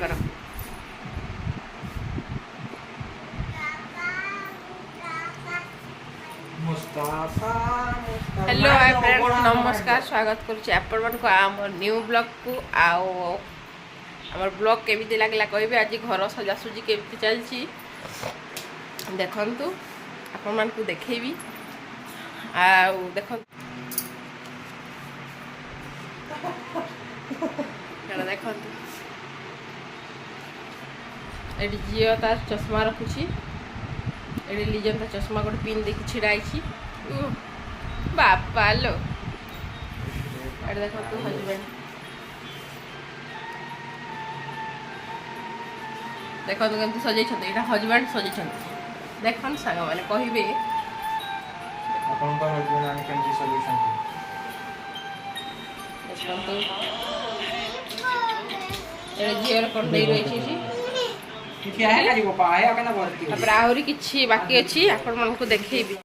करो। Hello hi friends, नमस्कार, स्वागत करुच्ची आपण को आम न्यू ब्लॉग को। आमर ब्लॉग केमी लगला कहे। आज घर सजासुजी केमी चलती देखु, आपण मान को देखेबी। देख देखु ये झील तार चश्मा रखुची। ये लिजन ता चश्मा गोटे पिन देखी छिड़ाई। बापा लो देख तू हजबैंड देखो केमती सजै। यहाँ हजबैंड सजै देख सांग मैंने कहे झील कंडे रही। आहरी कि बाकी अच्छी आपण मन को देखेबी।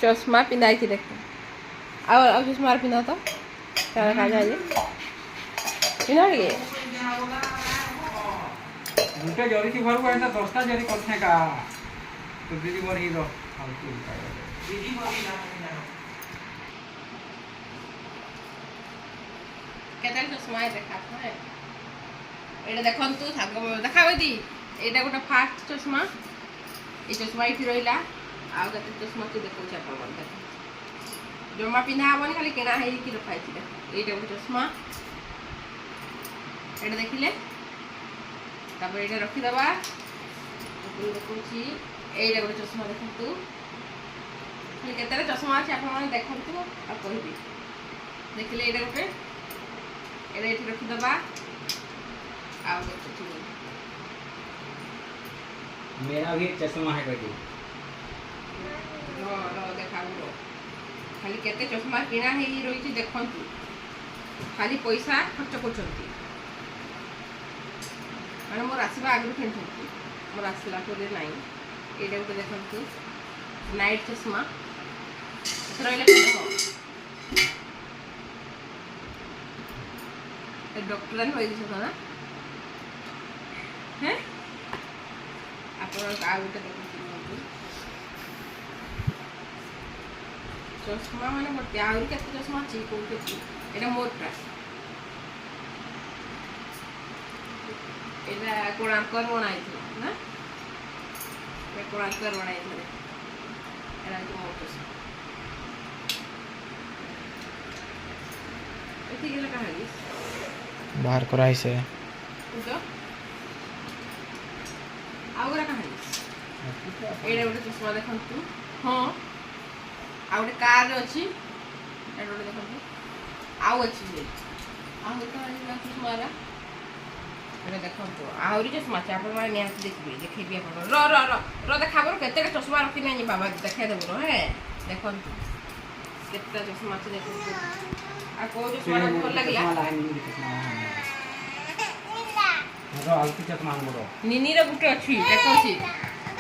चश्मा पिंधाई थी देख आ चश्मा पिंधा तो क्या जाए पिंधा गे दुटा जरी थी घर को ऐसा 10टा जरी करथे का तो दीदी मोर ही रो दीदी मोर ही ना केते चश्मा देखा है। एटा देखन तू सांग देखाबे दी। एटा गोटा फास्ट चश्मा। ये चश्मा इठी रहिला आ केते चश्मा तू देखौ छ अपन देख जमा पिन्हा हबनी खाली केना है कि रखाई छी। एटा गोटा चश्मा एटा देखिले तब एटा रखी दबा। देखौ छी एटा गोटा चश्मा देखन तू खाली केते चश्मा अछि अपन माने देखन तू आ कहबी। देखिले एटा गोटे एटा इठी रखी दबा। मेरा भी चश्मा है बेटी। देखा खाली केते चश्मा किना है रही देखु खाली पैसा खर्च कर मोर आसवा आगे किणुंट मोर आसला कोले ना ये गोटे देखु नाइट चश्मा डॉक्टर ना हैं आप चश्मा मैंने मोटे आहरी के चश्मा अच्छी कौटे ये मोटा यहाँ कोणार्कर बनाई ना कोणार्कर बनाई मोर चश्मा बाहर कराई से आउरा कहानी एडा गोटे चश्मा देखन तू। हाँ आ गोटे कार अच्छी एडा गोटे देखन तू आउ अच्छी जे आ गोटे चश्मा एडा देखन तू आहरी चश्मा छै आपण माने निया देखबे देखेबी आपण र र र र देखाबो केते चश्मा रखी नै बाबा देखा देबो हे देखन तू केते चश्मा छै देखन तू आ को चश्मा भल लागला आलती चश्मा मोर निनी रे गुटे अछि देखौछि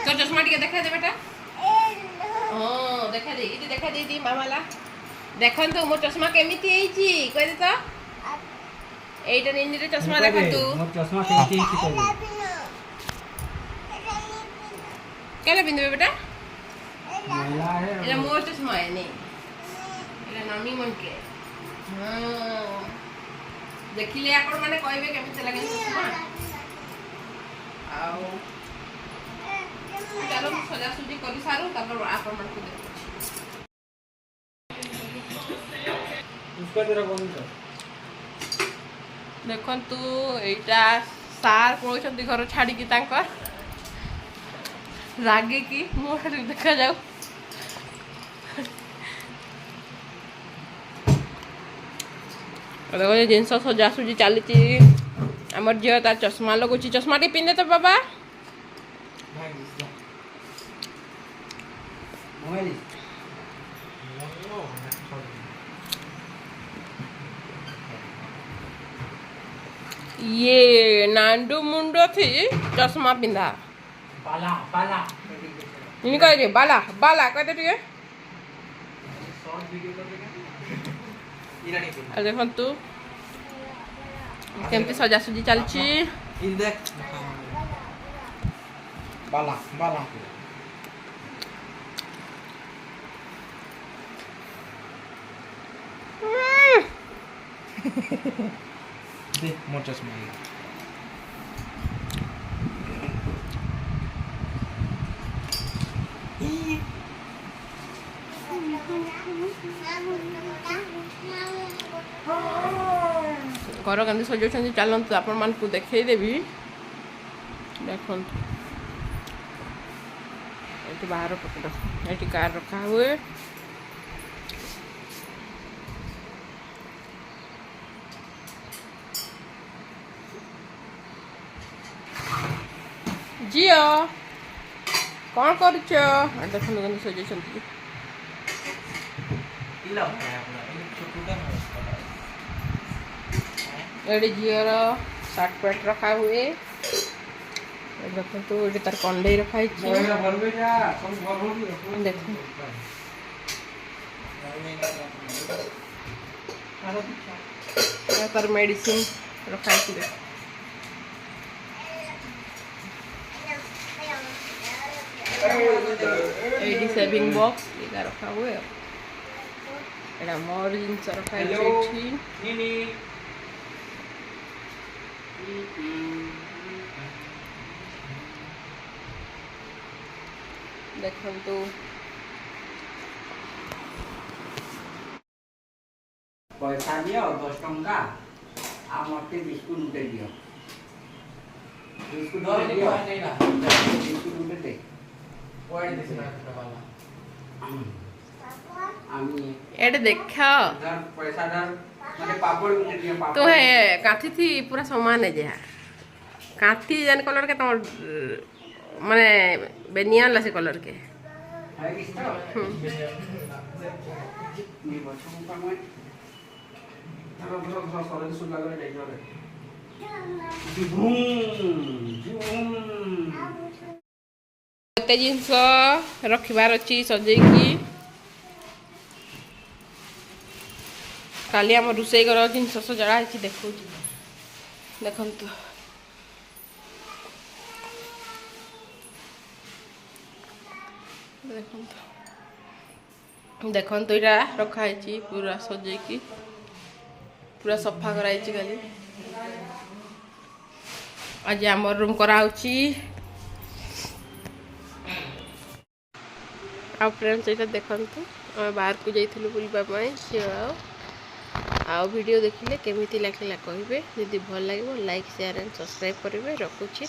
तो चश्मा टिके देखा दे बेटा। हां देखा दे इति देखा दे दी मामाला देखन तो मोर चश्मा केमिति आइछि कह दे तो एटा निनी रे चश्मा देखन तू मोर चश्मा केमिति आइछि केले बिंदु बेटा मेला है एला मोर चश्मा है नहीं एला नानी मन के। हां देखिले आपण माने कहबे केमिति लागे चश्मा आओ चलो सजासुजी कर सारू तब आपण मन को देखन तू एटा सार पळछंती घर छाड़ी की तांकर रागे की मोर देखा जाऊ। देखो ये जिनस सजासुजी चली आमर झील तार चश्मा लगुच चश्मा टी पिंधे तो बाबा ये नांडू मुंडो थी चश्मा पिंधा बाला बाला इन कह दे बाला बाला कह दे ठीक देखु केमती सजासुजी चलची इ देख बाला बाला देख मोर चश्मा घर केमती सजाउछन्ती चलन्तु आपण मानकु देखैदेबी देखन्तु एठी बाहर पकड़ एठी कार रखा हुए जियो कौन करुछ देखो केमती सजाइछन्ती इला छोटुटा एडी झीर सार्ट पैंट रखा हुए देखो तो ये तार कंडे रखा है देखो तार मेडिसिन रखा है एडी सेविंग बॉक्स ये रखा हुए एटा मोर जिनस रखा है देखो पैसा दियो 10 टंका आ मते बिस्कुट उठे दियो बिस्कुट दे दियो बिस्कुट उठे दे कोई दिस ना वाला आमी एडे देखा दर पैसा दर माने पापड़ उठे दियो पापड़ तो है काठी थी पूरा सामान है जे काठी जन कलर के तो माने बेनिया लसे कलर के है किस नी बच्चों का मैं धरो सरे सुन लगा रे रे एते जिंस रखिबार अछि सजेकी काली हम रुसई घर जिनस सजड़ा है देखो देखंतु देखंतु इरा रखा है पूरा सजेकी पूरा सफा कराई खाली आज आम रूम कराउची आ फ्रेंड्स ये देखंतु बाहर को जाइथिलु बुलबा झील आउ वीडियो देखिले केमिति लागला कहबे यदि भल लागिवो लाइक शेयर एंड सब्सक्राइब करिवे रखुची।